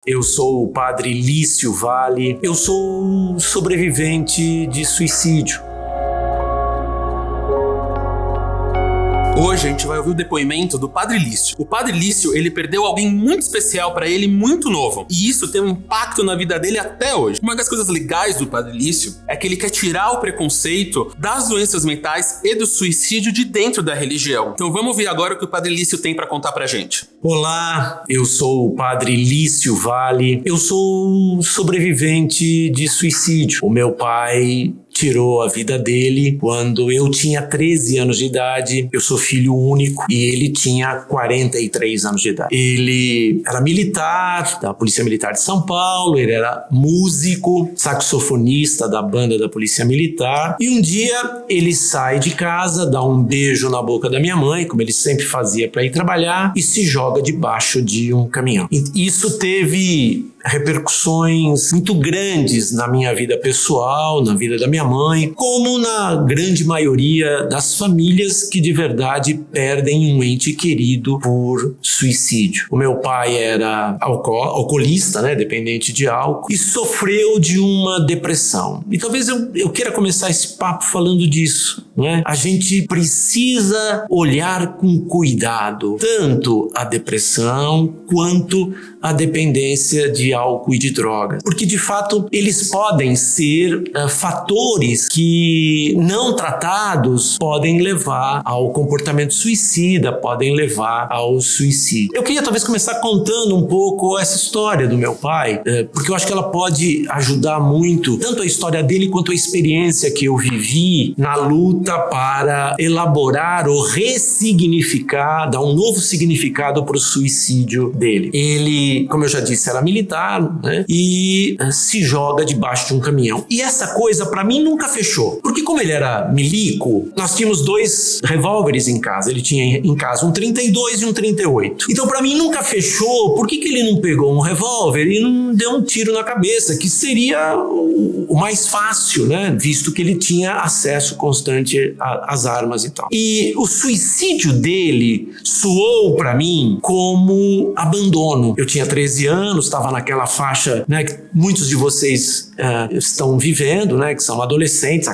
Eu sou o padre Lício Vale, eu sou um sobrevivente de suicídio. Hoje a gente vai ouvir o depoimento do Padre Lício. O Padre Lício, ele perdeu alguém muito especial para ele, muito novo. E isso tem um impacto na vida dele até hoje. Uma das coisas legais do Padre Lício é que ele quer tirar o preconceito das doenças mentais e do suicídio de dentro da religião. Então vamos ouvir agora o que o Padre Lício tem para contar pra gente. Olá, eu sou o padre Lício Vale, eu sou um sobrevivente de suicídio. O meu pai tirou a vida dele quando eu tinha 13 anos de idade. Eu sou filho único e ele tinha 43 anos de idade. Ele era militar da Polícia Militar de São Paulo, ele era músico, saxofonista da banda da Polícia Militar. E um dia ele sai de casa, dá um beijo na boca da minha mãe, como ele sempre fazia para ir trabalhar, e se joga debaixo de um caminhão. E isso teve repercussões muito grandes na minha vida pessoal, na vida da minha mãe, como na grande maioria das famílias que de verdade perdem um ente querido por suicídio. O meu pai era alcoolista, dependente de álcool, e sofreu de uma depressão. E talvez eu queira começar esse papo falando disso, A gente precisa olhar com cuidado tanto a depressão quanto a dependência de álcool e de droga. Porque, de fato, eles podem ser fatores que, não tratados, podem levar ao comportamento suicida, podem levar ao suicídio. Eu queria, talvez, começar contando um pouco essa história do meu pai, porque eu acho que ela pode ajudar muito, tanto a história dele quanto a experiência que eu vivi na luta para elaborar ou ressignificar, dar um novo significado para o suicídio dele. Ele, como eu já disse, era militar, e se joga debaixo de um caminhão. E essa coisa, pra mim, nunca fechou. Porque como ele era milico, nós tínhamos 2 revólveres em casa. Ele tinha em casa um 32 e um 38. Então, pra mim, nunca fechou. Por que ele não pegou um revólver e não deu um tiro na cabeça? Que seria o mais fácil, Visto que ele tinha acesso constante às armas e tal. E o suicídio dele soou pra mim como abandono. Eu tinha 13 anos, estava naquela faixa, que muitos de vocês estão vivendo, que são adolescentes,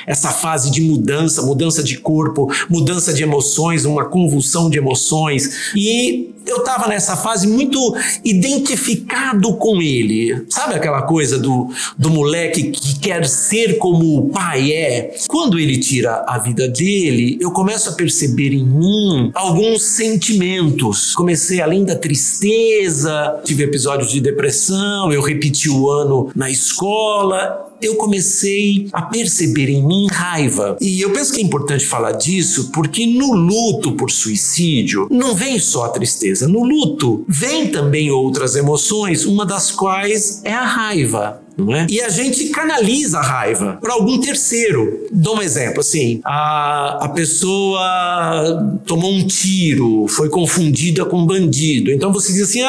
essa fase de mudança de corpo, mudança de emoções, uma convulsão de emoções. E eu estava nessa fase muito identificado com ele. Sabe aquela coisa do moleque que quer ser como o pai é? Quando ele tira a vida dele, eu começo a perceber em mim alguns sentimentos. Comecei, além da tristeza, tive episódios de depressão, eu repeti o ano na escola. Eu comecei a perceber em mim raiva. E eu penso que é importante falar disso porque no luto por suicídio não vem só a tristeza. No luto vem também outras emoções, uma das quais é a raiva. E a gente canaliza a raiva para algum terceiro. Dou um exemplo, a pessoa tomou um tiro, foi confundida com um bandido. Então você diz assim,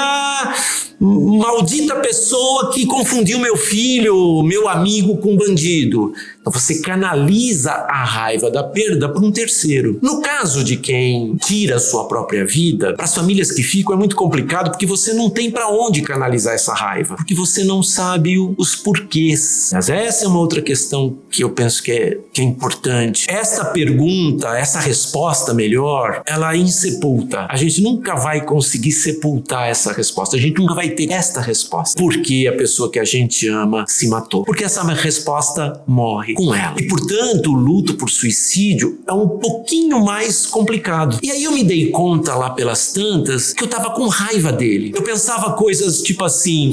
maldita pessoa que confundiu meu filho, meu amigo com um bandido. Então você canaliza a raiva da perda para um terceiro. No caso de quem tira a sua própria vida, para as famílias que ficam é muito complicado porque você não tem para onde canalizar essa raiva, porque você não sabe os porquês. Mas essa é uma outra questão que eu penso que é importante. Essa pergunta, essa resposta melhor, ela insepulta. A gente nunca vai conseguir sepultar essa resposta. A gente nunca vai ter esta resposta. Por que a pessoa que a gente ama se matou? Porque essa resposta morre com ela. E, portanto, o luto por suicídio é um pouquinho mais complicado. E aí eu me dei conta lá pelas tantas que eu tava com raiva dele. Eu pensava coisas tipo assim,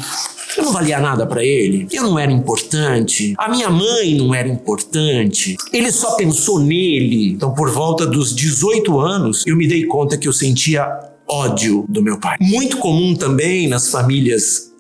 eu não valia nada pra ele, eu não era importante, a minha mãe não era importante, ele só pensou nele. Então, por volta dos 18 anos, eu me dei conta que eu sentia ódio do meu pai. Muito comum também nas famílias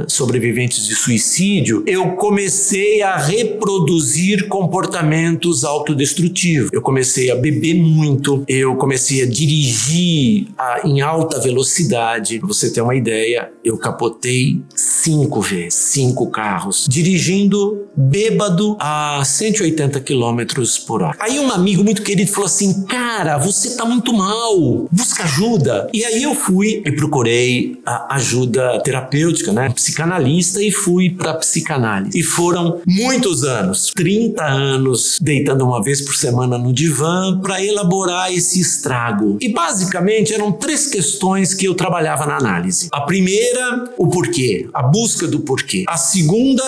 sobreviventes de suicídio, eu comecei a reproduzir comportamentos autodestrutivos. Eu comecei a beber muito, eu comecei a dirigir em alta velocidade. Pra você ter uma ideia, eu capotei 5 vezes, 5 carros, dirigindo bêbado a 180 quilômetros por hora. Aí um amigo muito querido falou assim: cara, você tá muito mal, busca ajuda. E aí eu fui e procurei a ajuda terapêutica, né? Psicanalista, e fui pra psicanálise. E foram muitos anos, 30 anos, deitando uma vez por semana no divã para elaborar esse estrago. E basicamente eram 3 questões que eu trabalhava na análise. A primeira, o porquê, a busca do porquê. A segunda,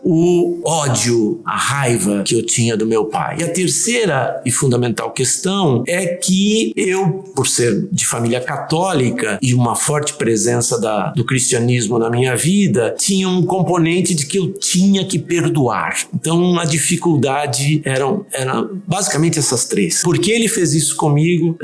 o ódio, a raiva que eu tinha do meu pai. E a terceira e fundamental questão é que eu, por ser de família católica e uma forte presença do cristianismo na minha vida, tinha um componente de que eu tinha que perdoar. Então a dificuldade eram basicamente essas 3. Por que ele fez isso comigo?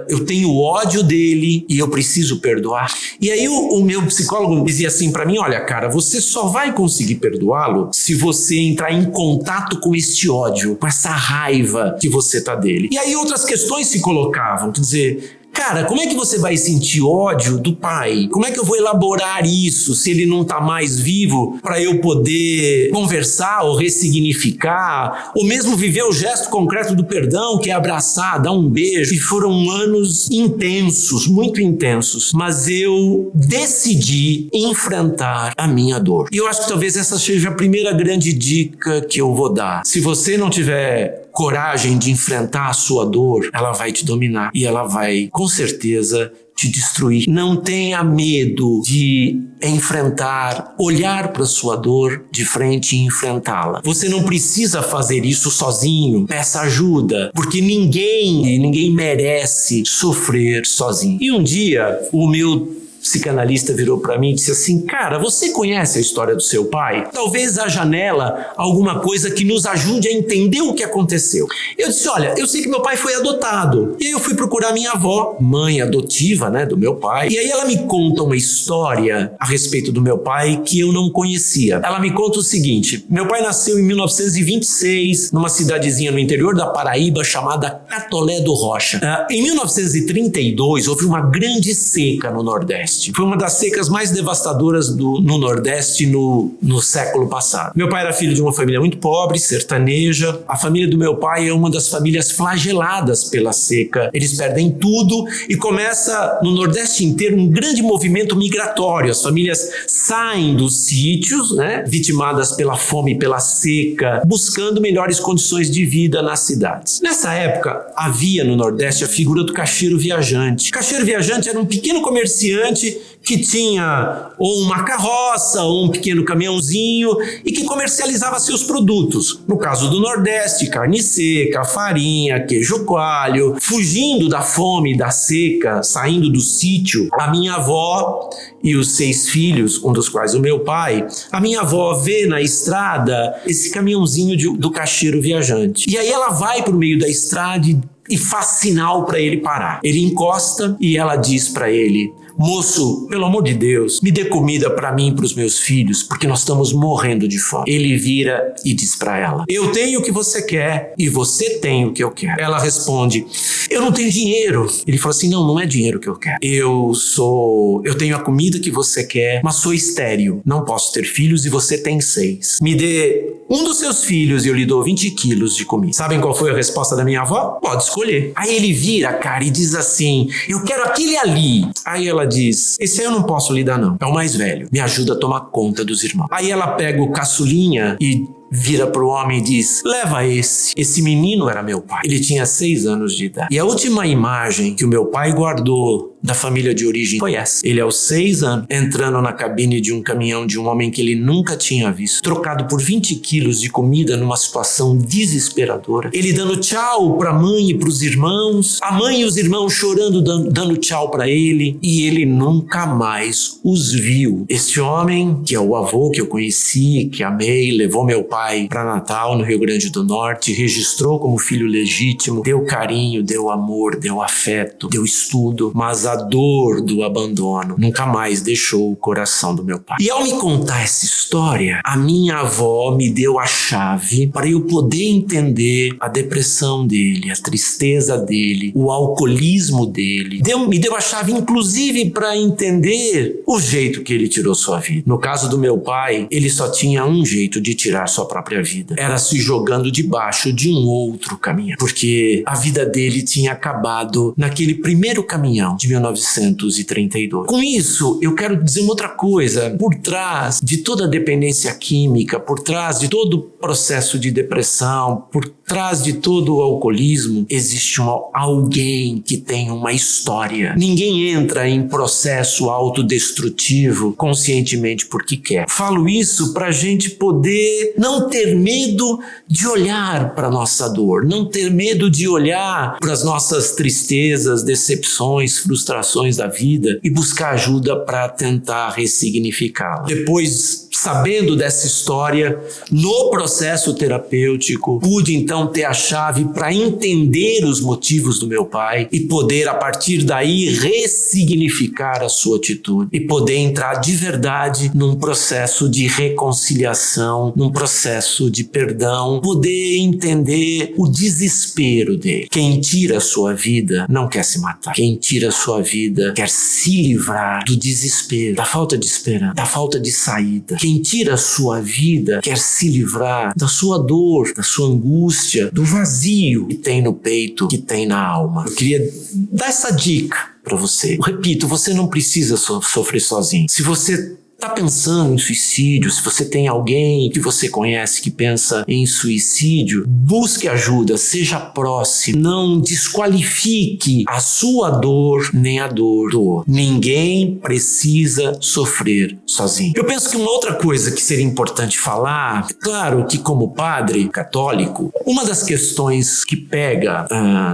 Eu tenho ódio dele e eu preciso perdoar. E aí o meu psicólogo dizia assim para mim: olha, cara, você só vai conseguir perdoá-lo se você entrar em contato com este ódio, com essa raiva que você tá dele. E aí outras questões se colocavam, quer dizer, cara, como é que você vai sentir ódio do pai? Como é que eu vou elaborar isso se ele não tá mais vivo para eu poder conversar ou ressignificar, ou mesmo viver o gesto concreto do perdão, que é abraçar, dar um beijo? E foram anos intensos, muito intensos, mas eu decidi enfrentar a minha dor. E eu acho que talvez essa seja a primeira grande dica que eu vou dar. Se você não tiver coragem de enfrentar a sua dor, ela vai te dominar e ela vai, com certeza, te destruir. Não tenha medo de enfrentar, olhar para a sua dor de frente e enfrentá-la. Você não precisa fazer isso sozinho. Peça ajuda, porque ninguém merece sofrer sozinho. E um dia, o meu psicanalista virou para mim e disse assim: cara, você conhece a história do seu pai? Talvez haja nela alguma coisa que nos ajude a entender o que aconteceu. Eu disse: olha, eu sei que meu pai foi adotado. E aí eu fui procurar minha avó, mãe adotiva, né, do meu pai. E aí ela me conta uma história a respeito do meu pai que eu não conhecia. Ela me conta o seguinte: meu pai nasceu em 1926 numa cidadezinha no interior da Paraíba chamada Catolé do Rocha. Em 1932 houve uma grande seca no Nordeste. Foi uma das secas mais devastadoras no Nordeste no século passado. Meu pai era filho de uma família muito pobre, sertaneja. A família do meu pai é uma das famílias flageladas pela seca. Eles perdem tudo e começa no Nordeste inteiro um grande movimento migratório. As famílias saem dos sítios, né, vitimadas pela fome e pela seca, buscando melhores condições de vida nas cidades. Nessa época, havia no Nordeste a figura do caixeiro viajante. O caixeiro viajante era um pequeno comerciante que tinha ou uma carroça ou um pequeno caminhãozinho e que comercializava seus produtos. No caso do Nordeste, carne seca, farinha, queijo coalho. Fugindo da fome e da seca, saindo do sítio, a minha avó e os 6 filhos, um dos quais o meu pai, a minha avó vê na estrada esse caminhãozinho do caixeiro viajante. E aí ela vai pro meio da estrada e faz sinal para ele parar. Ele encosta e ela diz para ele: moço, pelo amor de Deus, me dê comida para mim e para os meus filhos, porque nós estamos morrendo de fome. Ele vira e diz para ela: eu tenho o que você quer e você tem o que eu quero. Ela responde: eu não tenho dinheiro. Ele fala assim: não é dinheiro que eu quero. Eu tenho a comida que você quer, mas sou estéril. Não posso ter filhos e você tem 6. Me dê um dos seus filhos e eu lhe dou 20 quilos de comida. Sabem qual foi a resposta da minha avó? Pode escolher. Aí ele vira, cara, e diz assim: eu quero aquele ali. Aí ela diz: esse aí eu não posso lhe dar não, é o mais velho, me ajuda a tomar conta dos irmãos. Aí ela pega o caçulinha e vira pro homem e diz: leva esse. Esse menino era meu pai. Ele tinha 6 anos de idade. E a última imagem que o meu pai guardou da família de origem foi essa. Ele aos 6 anos, entrando na cabine de um caminhão de um homem que ele nunca tinha visto, trocado por 20 quilos de comida numa situação desesperadora. Ele dando tchau pra mãe e pros irmãos, a mãe e os irmãos chorando, dando tchau pra ele, e ele nunca mais os viu. Esse homem, que é o avô que eu conheci, que amei, levou meu pai para Natal, no Rio Grande do Norte, registrou como filho legítimo, deu carinho, deu amor, deu afeto, deu estudo, mas a a dor do abandono nunca mais deixou o coração do meu pai. E ao me contar essa história, a minha avó me deu a chave para eu poder entender a depressão dele, a tristeza dele, o alcoolismo dele. Me deu a chave, inclusive, para entender o jeito que ele tirou sua vida. No caso do meu pai, ele só tinha um jeito de tirar sua própria vida. Era se jogando debaixo de um outro caminhão. Porque a vida dele tinha acabado naquele primeiro caminhão de 1932. Com isso, eu quero dizer uma outra coisa. Por trás de toda a dependência química, por trás de todo o processo de depressão, por trás de todo o alcoolismo, existe alguém que tem uma história. Ninguém entra em processo autodestrutivo conscientemente porque quer. Falo isso para a gente poder não ter medo de olhar para a nossa dor, não ter medo de olhar para as nossas tristezas, decepções, frustrações da vida e buscar ajuda para tentar ressignificá-la. Depois, sabendo dessa história, no processo terapêutico, pude então ter a chave para entender os motivos do meu pai e poder, a partir daí, ressignificar a sua atitude e poder entrar de verdade num processo de reconciliação, num processo de perdão, poder entender o desespero dele. Quem tira a sua vida não quer se matar. Quem tira a sua vida quer se livrar do desespero, da falta de esperança, da falta de saída. Quem tira a sua vida quer se livrar da sua dor, da sua angústia, do vazio que tem no peito, que tem na alma. Eu queria dar essa dica para você. Eu repito, você não precisa sofrer sozinho. Se você está pensando em suicídio, se você tem alguém que você conhece que pensa em suicídio, busque ajuda, seja próximo, não desqualifique a sua dor nem a dor do outro. Ninguém precisa sofrer sozinho. Eu penso que uma outra coisa que seria importante falar, claro que como padre católico, uma das questões que pega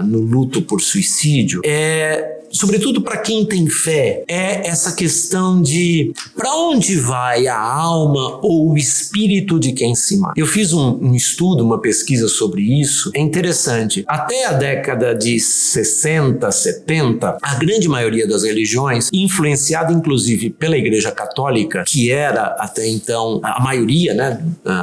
no luto por suicídio sobretudo para quem tem fé, é essa questão de para onde vai a alma ou o espírito de quem se mata. Eu fiz um estudo, uma pesquisa sobre isso. É interessante. Até a década de 60, 70, a grande maioria das religiões, influenciada inclusive pela Igreja Católica, que era até então a maioria, né,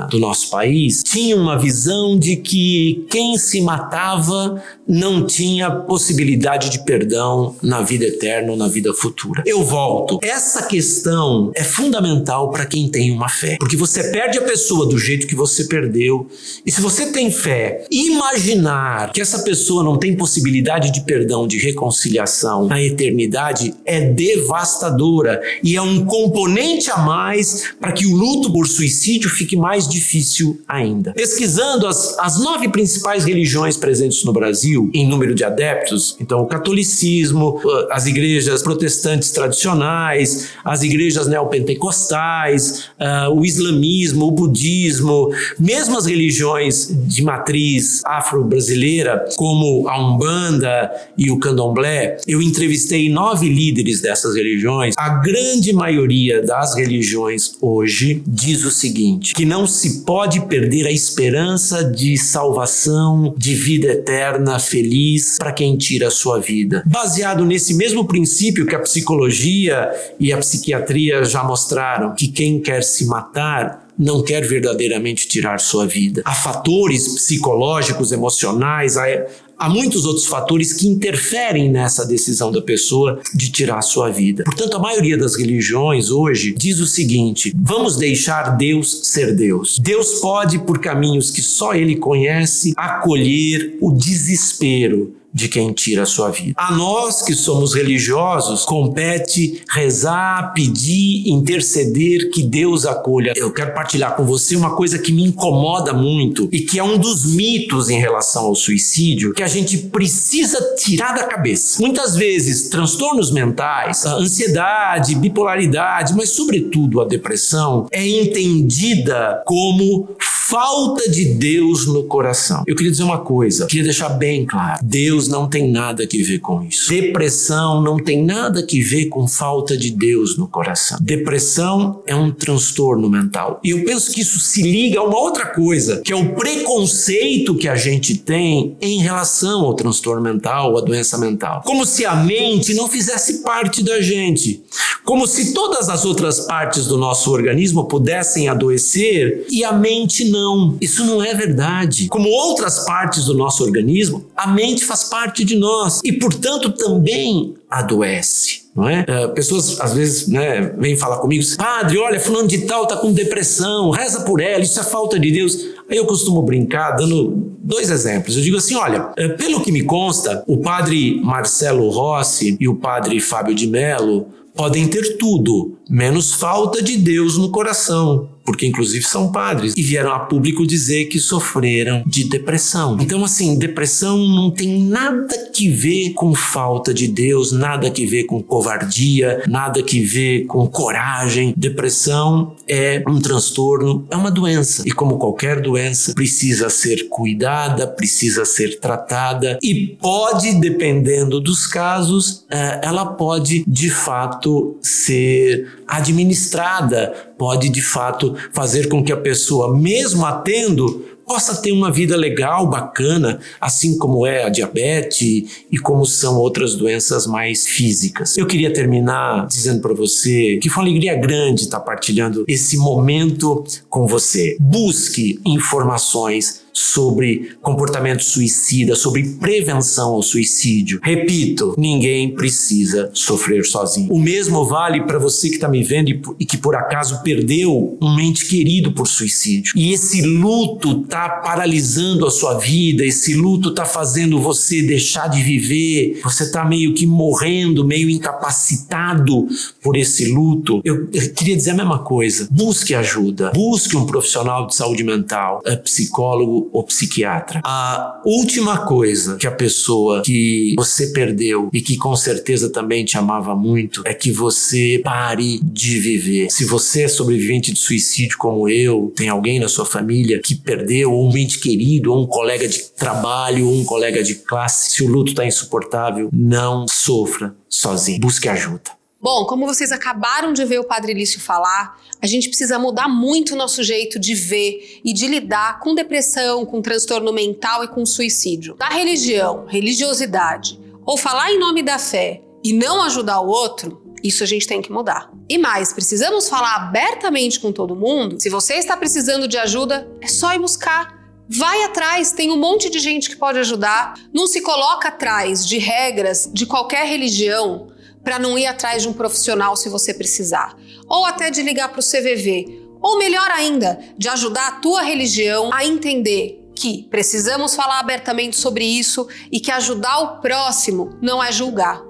do nosso país, tinha uma visão de que quem se matava não tinha possibilidade de perdão na vida eterna ou na vida futura. Eu volto. Essa questão é fundamental para quem tem uma fé, porque você perde a pessoa do jeito que você perdeu, e se você tem fé, imaginar que essa pessoa não tem possibilidade de perdão, de reconciliação na eternidade é devastadora e é um componente a mais para que o luto por suicídio fique mais difícil ainda. Pesquisando as 9 principais religiões presentes no Brasil em número de adeptos, então o catolicismo, as igrejas protestantes tradicionais, as igrejas neopentecostais, o islamismo, o budismo, mesmo as religiões de matriz afro-brasileira, como a Umbanda e o Candomblé, eu entrevistei 9 líderes dessas religiões. A grande maioria das religiões hoje diz o seguinte, que não se pode perder a esperança de salvação, de vida eterna, feliz, para quem tira a sua vida. Baseado nesse mesmo princípio que a psicologia e a psiquiatria já mostraram, que quem quer se matar não quer verdadeiramente tirar sua vida. Há fatores psicológicos, emocionais, há muitos outros fatores que interferem nessa decisão da pessoa de tirar a sua vida. Portanto, a maioria das religiões hoje diz o seguinte: vamos deixar Deus ser Deus. Deus pode, por caminhos que só Ele conhece, acolher o desespero de quem tira a sua vida. A nós que somos religiosos, compete rezar, pedir, interceder que Deus acolha. Eu quero partilhar com você uma coisa que me incomoda muito e que é um dos mitos em relação ao suicídio que a gente precisa tirar da cabeça. Muitas vezes, transtornos mentais, a ansiedade, bipolaridade, mas sobretudo a depressão, é entendida como falta de Deus no coração. Eu queria dizer uma coisa, queria deixar bem claro. Deus não tem nada a ver com isso. Depressão não tem nada a ver com falta de Deus no coração. Depressão é um transtorno mental. E eu penso que isso se liga a uma outra coisa, que é o preconceito que a gente tem em relação ao transtorno mental, ou à doença mental. Como se a mente não fizesse parte da gente. Como se todas as outras partes do nosso organismo pudessem adoecer e a mente não. Isso não é verdade. Como outras partes do nosso organismo, a mente faz parte de nós e, portanto, também adoece. Não é? Pessoas às vezes vêm falar comigo: padre, olha, fulano de tal está com depressão, reza por ela, isso é falta de Deus. Aí eu costumo brincar dando 2 exemplos. Eu digo assim: olha, pelo que me consta, o padre Marcelo Rossi e o padre Fábio de Mello podem ter tudo, menos falta de Deus no coração, porque inclusive são padres e vieram a público dizer que sofreram de depressão. Então, assim, depressão não tem nada que ver com falta de Deus, nada que ver com covardia, nada que ver com coragem. Depressão é um transtorno, é uma doença. E como qualquer doença, precisa ser cuidada, precisa ser tratada e pode, dependendo dos casos, ela pode, de fato, ser administrada, pode de fato fazer com que a pessoa, mesmo a tendo, possa ter uma vida legal, bacana, assim como é a diabetes e como são outras doenças mais físicas. Eu queria terminar dizendo para você que foi uma alegria grande estar partilhando esse momento com você. Busque informações sobre comportamento suicida, sobre prevenção ao suicídio. Repito, ninguém precisa sofrer sozinho. O mesmo vale para você que está me vendo e que por acaso perdeu um ente querido por suicídio. E esse luto está paralisando a sua vida, esse luto está fazendo você deixar de viver, você está meio que morrendo, meio incapacitado por esse luto. Eu queria dizer a mesma coisa. Busque ajuda, busque um profissional de saúde mental, psicólogo ou psiquiatra. A última coisa que a pessoa que você perdeu e que com certeza também te amava muito é que você pare de viver. Se você é sobrevivente de suicídio como eu, tem alguém na sua família que perdeu, ou um ente querido, ou um colega de trabalho, ou um colega de classe, se o luto está insuportável, não sofra sozinho. Busque ajuda. Bom, como vocês acabaram de ver o Padre Lício falar, a gente precisa mudar muito o nosso jeito de ver e de lidar com depressão, com transtorno mental e com suicídio. Da religião, religiosidade, ou falar em nome da fé e não ajudar o outro, isso a gente tem que mudar. E mais, precisamos falar abertamente com todo mundo. Se você está precisando de ajuda, é só ir buscar. Vai atrás, tem um monte de gente que pode ajudar. Não se coloca atrás de regras de qualquer religião para não ir atrás de um profissional se você precisar. Ou até de ligar para o CVV. Ou melhor ainda, de ajudar a tua religião a entender que precisamos falar abertamente sobre isso e que ajudar o próximo não é julgar.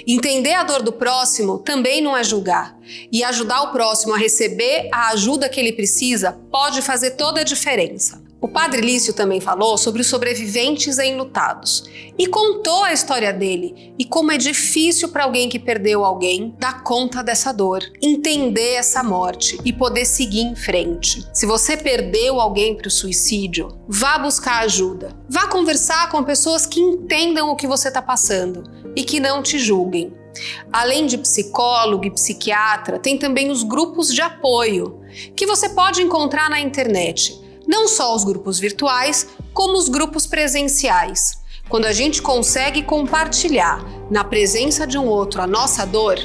Entender a dor do próximo também não é julgar. E ajudar o próximo a receber a ajuda que ele precisa pode fazer toda a diferença. O Padre Lício também falou sobre os sobreviventes enlutados e contou a história dele e como é difícil para alguém que perdeu alguém dar conta dessa dor, entender essa morte e poder seguir em frente. Se você perdeu alguém para o suicídio, vá buscar ajuda. Vá conversar com pessoas que entendam o que você está passando e que não te julguem. Além de psicólogo e psiquiatra, tem também os grupos de apoio que você pode encontrar na internet. Não só os grupos virtuais, como os grupos presenciais. Quando a gente consegue compartilhar na presença de um outro a nossa dor,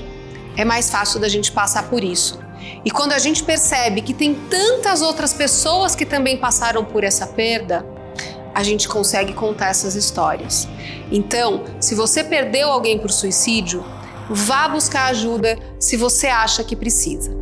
é mais fácil da gente passar por isso. E quando a gente percebe que tem tantas outras pessoas que também passaram por essa perda, a gente consegue contar essas histórias. Então, se você perdeu alguém por suicídio, vá buscar ajuda se você acha que precisa.